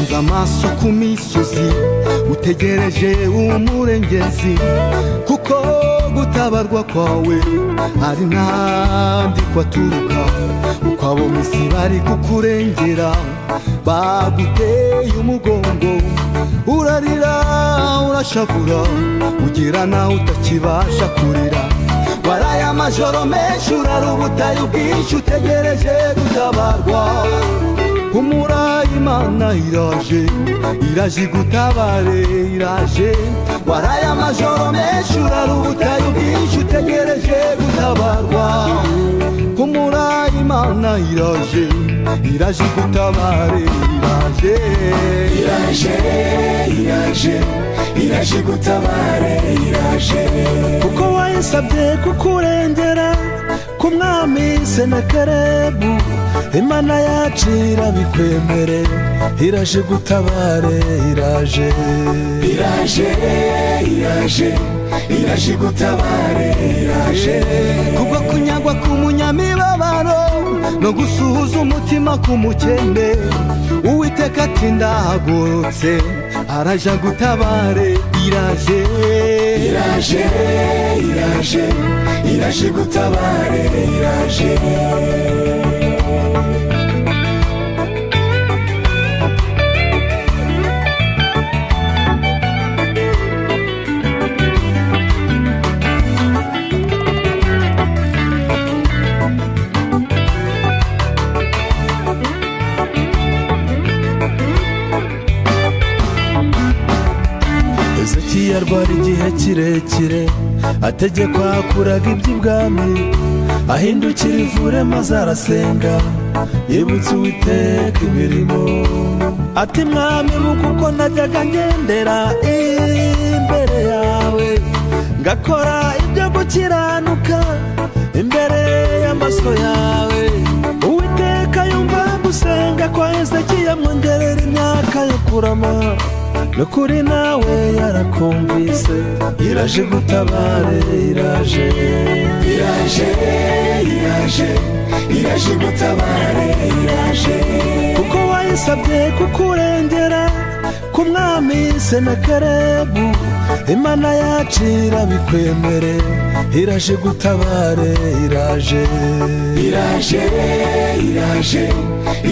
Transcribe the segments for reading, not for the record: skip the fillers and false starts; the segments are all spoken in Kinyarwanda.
uhanze amaso ku misozi utegereje umurengezi, kuko gutabarwa kwawe ari ntandi kwaturuka, uko abo mw'isi bari kukurengera baguteye umugongo, urarira urashavura ugera nawe utakibasha kurira. Waraye amajoro menshi urara ubutayu bwinshi utegereje gutabarwa, humura Imana iraje, iraje igutabare iraje. Waraye amajoro menshi urara ubutayu bwinshi utegereje gutabarwa, humura Imana iraje, iraje igutabare iraje. Iraje, iraje, iraje igutabare iraje. kuko wayisabye kukurengera ku mwami Senakeribu, Imana yacu irabikwemere, iraje gutabare iraje. Iraje, iraje, iraje igutabare iraje. kubwo kunyagwa k'umunyamibabaro no gusuhuza umutima k'umukene, Uwiteka ati ndahagurutse, araje gutabare iraje. Iraje, iraje, iraje igutabare iraje. Hezekiya arwara igihe kirekire, ategekwa kuraga iby'ibwami, ahindukira ivure maze arasenga, yibutse Uwiteka imirimo. Ati mwami buka uko najyaga ngendera imbere yawe, ngakora ibyo gukiranuka imbere y'amaso yawe. Uwiteka yumva gusenga kwa Hezekiya, mwongerera imyaka yo kurama, nukuri nawe yarakumvise, iraje gutabare iraje. Iraje, iraje, iraje igutabare iraje. kuko wayisabye kukurengera ku mwami Senakeribu, Imana yacu irabikwemere, iraje gutabare iraje. Iraje, iraje,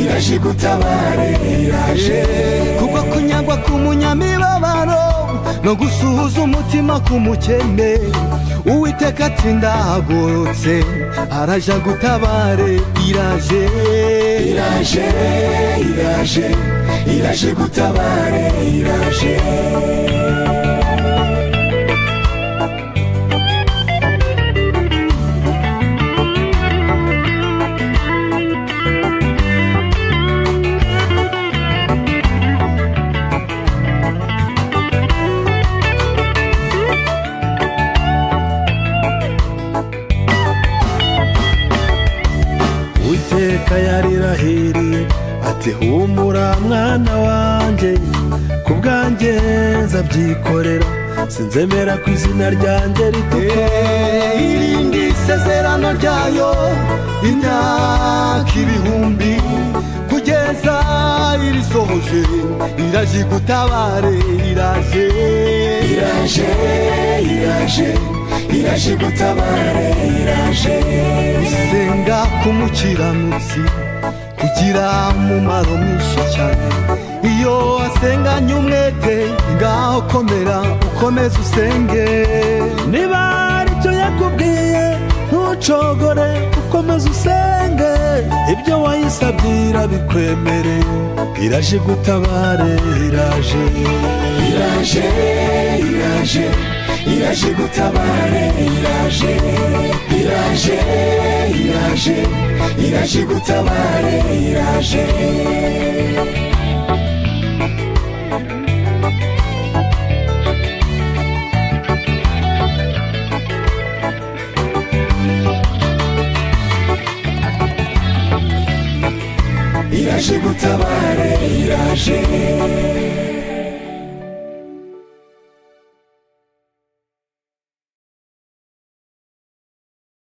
iraje igutabare iraje. kubwo kunyagwa k'umunyamibabaro no gusuhuza umutima k'umukene, Uwiteka ati ndahagurutse, araje gutabare iraje. Iraje, iraje, iraje igutabare iraje. Uwiteka yarirahiriye ati humura mwana wanjye, ku bwanjye nzabyikorera, sinzemera ku izina ryanjye rituka. Irindi sezerano ryayo imyaka ibihumbi, kugeza irisohoje, iraje gutabare iraje. Iraje, iraje, iraje igutabare iraje. Gusenga k'umukiranutsi kugira umumaro mwinshi cyane, iyo asenganye umwete ngaho komera ukomeze usenge. Niba aricyo yakubwiye ntucogore, ukomeze usenge, ibyo wayisabye irabikwemereye, iraje gutabare iraje. Iraje, iraje, iraje igutabare iraje. Iraje, iraje, iraje igutabare iraje. Iraje gutabare iraje.